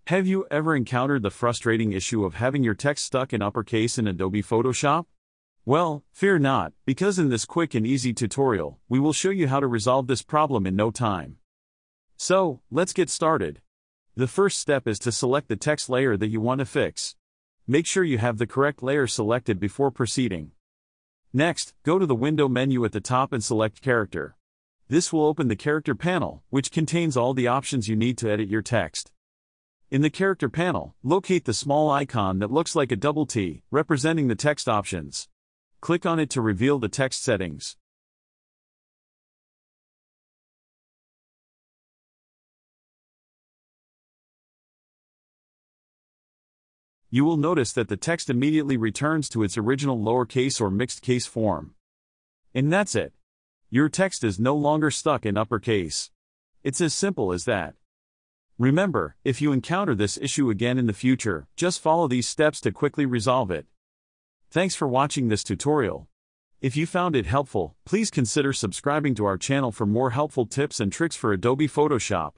Have you ever encountered the frustrating issue of having your text stuck in uppercase in Adobe Photoshop? Well, fear not, because in this quick and easy tutorial, we will show you how to resolve this problem in no time. So, let's get started. The first step is to select the text layer that you want to fix. Make sure you have the correct layer selected before proceeding. Next, go to the window menu at the top and select Character. This will open the Character panel, which contains all the options you need to edit your text. In the Character panel, locate the small icon that looks like a double T, representing the text options. Click on it to reveal the text settings. You will notice that the text immediately returns to its original lowercase or mixed case form. And that's it. Your text is no longer stuck in uppercase. It's as simple as that. Remember, if you encounter this issue again in the future, just follow these steps to quickly resolve it. Thanks for watching this tutorial. If you found it helpful, please consider subscribing to our channel for more helpful tips and tricks for Adobe Photoshop.